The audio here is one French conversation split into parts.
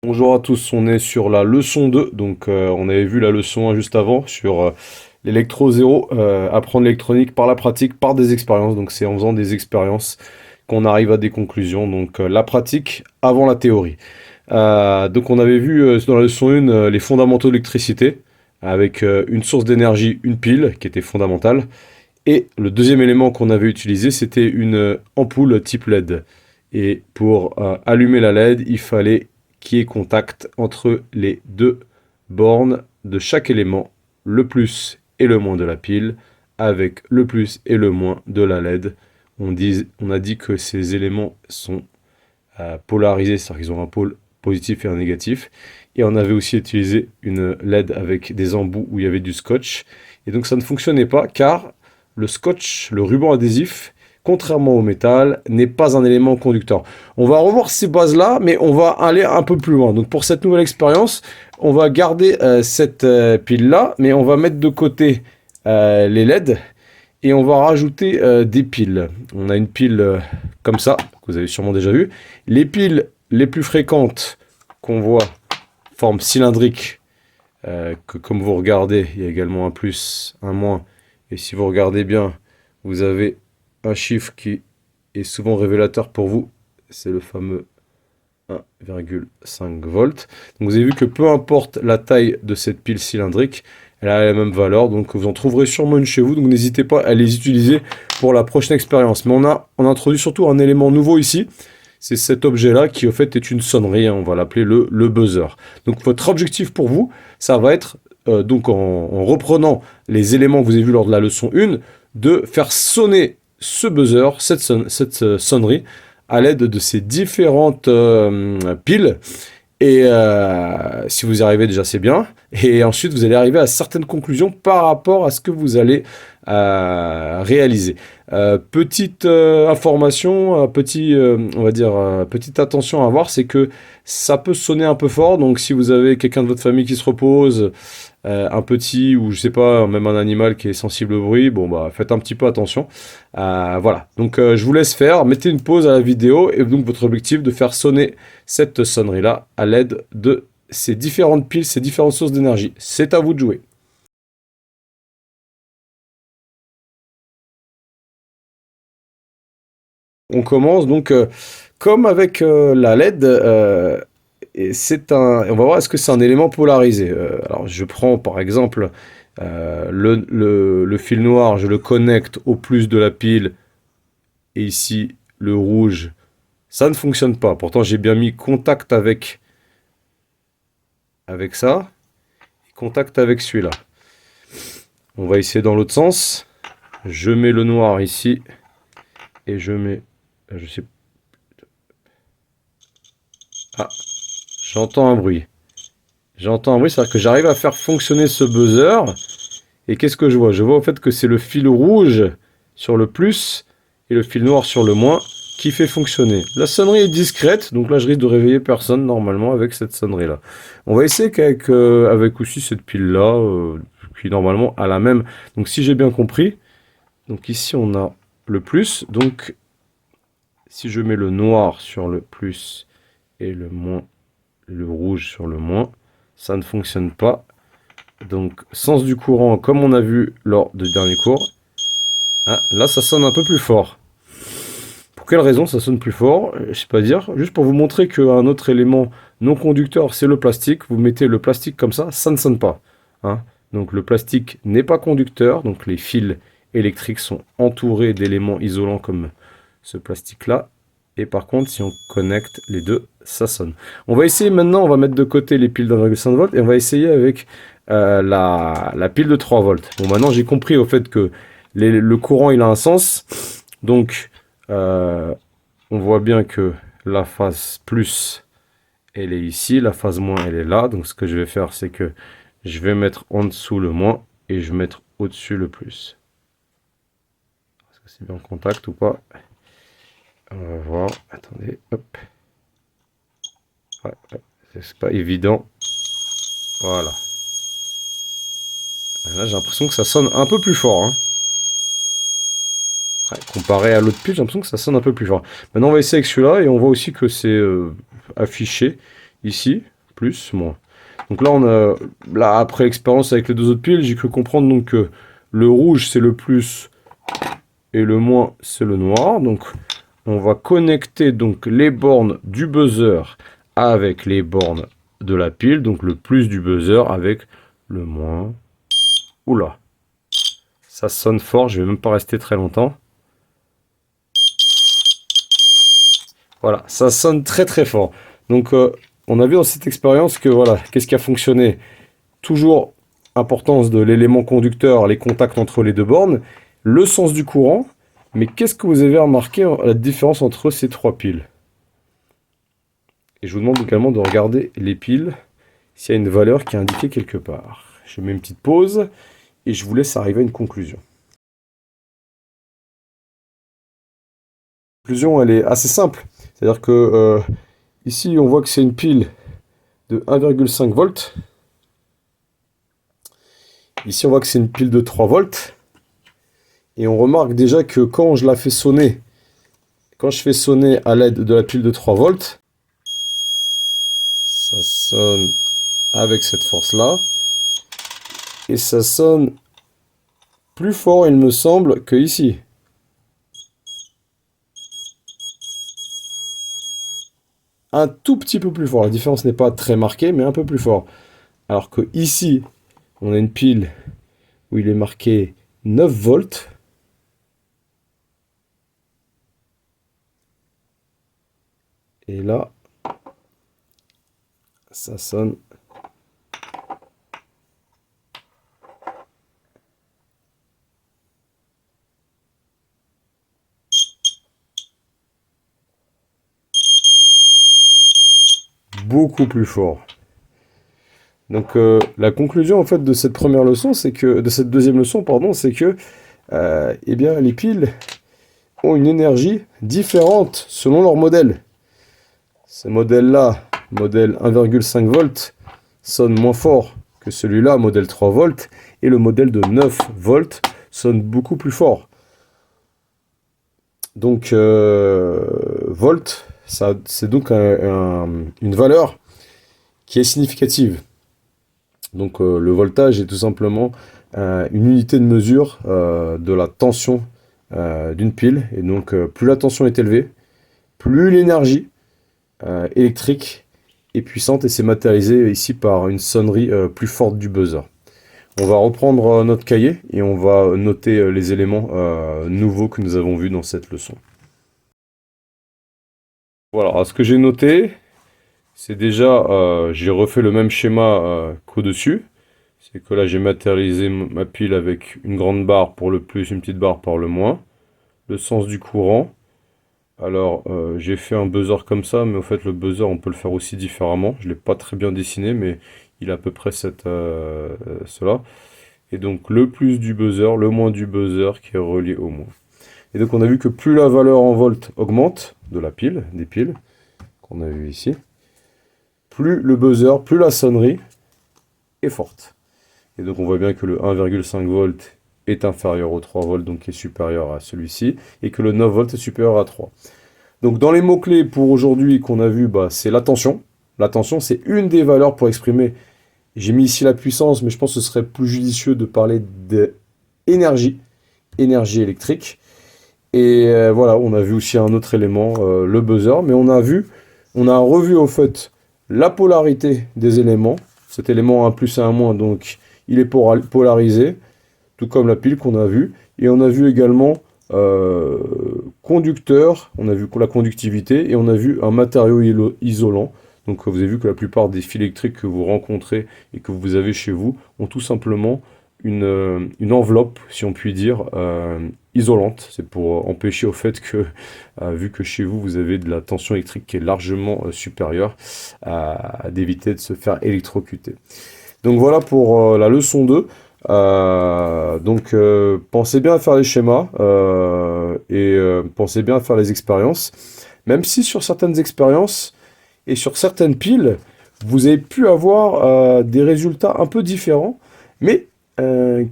Bonjour à tous, on est sur la leçon 2, donc on avait vu la leçon 1 juste avant sur l'électro 0, apprendre l'électronique par la pratique, par des expériences, donc c'est en faisant des expériences qu'on arrive à des conclusions, donc la pratique avant la théorie. Donc on avait vu dans la leçon 1 les fondamentaux de l'électricité, avec une source d'énergie, une pile, qui était fondamentale, et le deuxième élément qu'on avait utilisé, c'était une ampoule type LED. Et pour allumer la LED, il fallait qu'il y ait contact entre les deux bornes de chaque élément, le plus et le moins de la pile, avec le plus et le moins de la LED. On a dit que ces éléments sont polarisés, c'est-à-dire qu'ils ont un pôle positif et un négatif. Et on avait aussi utilisé une LED avec des embouts où il y avait du scotch. Et donc ça ne fonctionnait pas car le scotch, le ruban adhésif, contrairement au métal, n'est pas un élément conducteur. On va revoir ces bases-là, mais on va aller un peu plus loin. Donc pour cette nouvelle expérience, on va garder cette pile-là, mais on va mettre de côté les LED et on va rajouter des piles. On a une pile comme ça, que vous avez sûrement déjà vu. Les piles les plus fréquentes qu'on voit, forme cylindrique, que comme vous regardez, il y a également un plus, un moins. Et si vous regardez bien, vous avez un chiffre qui est souvent révélateur pour vous. C'est le fameux 1,5 volts. Donc vous avez vu que peu importe la taille de cette pile cylindrique, elle a la même valeur. Donc vous en trouverez sûrement une chez vous. Donc n'hésitez pas à les utiliser pour la prochaine expérience. Mais on a introduit surtout un élément nouveau ici. C'est cet objet-là qui, au fait, est une sonnerie. Hein, on va l'appeler le buzzer. Donc, votre objectif pour vous, ça va être, donc en reprenant les éléments que vous avez vus lors de la leçon 1, de faire sonner ce buzzer, cette sonnerie, à l'aide de ces différentes piles. Et si vous y arrivez déjà, c'est bien. Et ensuite, vous allez arriver à certaines conclusions par rapport à ce que vous allez réaliser. Petite information, on va dire, petite attention à avoir, c'est que ça peut sonner un peu fort. Donc, si vous avez quelqu'un de votre famille qui se repose, un petit ou je sais pas, même un animal qui est sensible au bruit, bon bah faites un petit peu attention. Voilà. Donc, je vous laisse faire. Mettez une pause à la vidéo et donc votre objectif de faire sonner cette sonnerie-là à l'aide de ces différentes piles, ces différentes sources d'énergie. C'est à vous de jouer. On commence donc comme avec la LED, et on va voir est-ce que c'est un élément polarisé. Alors je prends par exemple le fil noir, je le connecte au plus de la pile, et ici le rouge, ça ne fonctionne pas. Pourtant j'ai bien mis contact avec ça, et contact avec celui-là. On va essayer dans l'autre sens. Je mets le noir ici, et je mets, je sais, ah, j'entends un bruit. J'entends un bruit, c'est-à-dire que j'arrive à faire fonctionner ce buzzer. Et qu'est-ce que je vois? Je vois au fait que c'est le fil rouge sur le plus et le fil noir sur le moins qui fait fonctionner. La sonnerie est discrète, donc là je risque de réveiller personne normalement avec cette sonnerie-là. On va essayer qu'avec avec aussi cette pile-là, qui normalement a la même. Donc si j'ai bien compris, donc ici on a le plus, donc si je mets le noir sur le plus et le moins, le rouge sur le moins, ça ne fonctionne pas. Donc, sens du courant, comme on a vu lors du dernier cours. Ah, là, ça sonne un peu plus fort. Pour quelle raison ça sonne plus fort? Je sais pas dire. Juste pour vous montrer qu'un autre élément non conducteur, c'est le plastique. Vous mettez le plastique comme ça ne sonne pas. Hein. Donc, le plastique n'est pas conducteur. Donc, les fils électriques sont entourés d'éléments isolants comme ce plastique-là. Et par contre, si on connecte les deux, ça sonne. On va essayer maintenant, on va mettre de côté les piles d'1,5 volts et on va essayer avec la pile de 3 volts. Bon, maintenant j'ai compris au fait que le courant il a un sens. Donc, on voit bien que la phase plus, elle est ici, la phase moins, elle est là. Donc, ce que je vais faire, c'est que je vais mettre en dessous le moins et je vais mettre au-dessus le plus. Est-ce que c'est bien en contact ou pas? On va voir. Attendez, hop. Ouais, c'est pas évident. Voilà. Là, j'ai l'impression que ça sonne un peu plus fort. Hein. Ouais, comparé à l'autre pile, j'ai l'impression que ça sonne un peu plus fort. Maintenant, on va essayer avec celui-là et on voit aussi que c'est affiché. ici, plus, moins. Donc là, là après l'expérience avec les deux autres piles, j'ai cru comprendre donc que le rouge c'est le plus et le moins c'est le noir. Donc on va connecter donc les bornes du buzzer avec les bornes de la pile, donc le plus du buzzer avec le moins. Oula, ça sonne fort, je vais même pas rester très longtemps. Voilà, ça sonne très très fort. Donc on a vu dans cette expérience que voilà, qu'est-ce qui a fonctionné? Toujours importance de l'élément conducteur, les contacts entre les deux bornes, le sens du courant, mais qu'est-ce que vous avez remarqué la différence entre ces trois piles? Et je vous demande également de regarder les piles, s'il y a une valeur qui est indiquée quelque part. Je mets une petite pause et je vous laisse arriver à une conclusion. La conclusion, elle est assez simple. C'est-à-dire que ici, on voit que c'est une pile de 1,5 volts. Ici, on voit que c'est une pile de 3 volts. Et on remarque déjà que quand je la fais sonner, quand je fais sonner à l'aide de la pile de 3 volts, ça sonne avec cette force-là. Et ça sonne plus fort, il me semble, que ici. Un tout petit peu plus fort. La différence n'est pas très marquée, mais un peu plus fort. Alors que ici, on a une pile où il est marqué 9 volts. Et là, ça sonne. Beaucoup plus fort. Donc la conclusion en fait de cette première leçon, c'est que de cette deuxième leçon, pardon, c'est que eh bien les piles ont une énergie différente selon leur modèle. Ce modèle-là, modèle 1,5 volts, sonne moins fort que celui-là, modèle 3 volts, et le modèle de 9 volts sonne beaucoup plus fort. Donc volt, c'est donc une valeur qui est significative. Donc le voltage est tout simplement une unité de mesure de la tension d'une pile. Et donc plus la tension est élevée, plus l'énergie électrique est puissante, et c'est matérialisé ici par une sonnerie plus forte du buzzer. On va reprendre notre cahier et on va noter les éléments nouveaux que nous avons vus dans cette leçon. Voilà, alors, ce que j'ai noté, c'est déjà, j'ai refait le même schéma qu'au-dessus. C'est que là, j'ai matérialisé ma pile avec une grande barre pour le plus, une petite barre pour le moins. Le sens du courant. Alors, j'ai fait un buzzer comme ça, mais en fait, le buzzer, on peut le faire aussi différemment. Je ne l'ai pas très bien dessiné, mais il a à peu près cela. Et donc, le plus du buzzer, le moins du buzzer qui est relié au moins. Et donc, on a vu que plus la valeur en volts augmente de la pile, des piles, qu'on a vu ici, plus le buzzer, plus la sonnerie est forte. Et donc, on voit bien que le 1,5 volts est inférieur au 3 volts, donc est supérieur à celui-ci, et que le 9 volts est supérieur à 3. Donc dans les mots-clés pour aujourd'hui qu'on a vu, c'est la tension. La tension, c'est une des valeurs pour exprimer, j'ai mis ici la puissance, mais je pense que ce serait plus judicieux de parler d'énergie, énergie électrique. Et voilà, on a vu aussi un autre élément, le buzzer, mais on a revu au fait la polarité des éléments. Cet élément 1 plus et 1 moins, donc il est polarisé, tout comme la pile qu'on a vue. Et on a vu également conducteur, on a vu la conductivité, et on a vu un matériau isolant. Donc vous avez vu que la plupart des fils électriques que vous rencontrez et que vous avez chez vous ont tout simplement une enveloppe, si on peut dire, isolante. C'est pour empêcher au fait que, vu que chez vous, vous avez de la tension électrique qui est largement supérieure, d'éviter de se faire électrocuter. Donc voilà pour la leçon 2. Donc pensez bien à faire les schémas et pensez bien à faire les expériences. Même si sur certaines expériences et sur certaines piles, vous avez pu avoir des résultats un peu différents, mais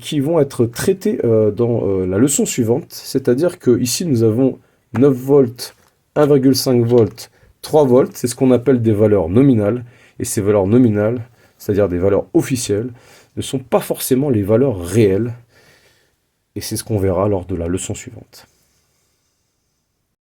qui vont être traités dans la leçon suivante. C'est-à-dire que ici nous avons 9 volts, 1,5 volts, 3 volts, c'est ce qu'on appelle des valeurs nominales. et ces valeurs nominales, c'est-à-dire des valeurs officielles, ne sont pas forcément les valeurs réelles. Et c'est ce qu'on verra lors de la leçon suivante.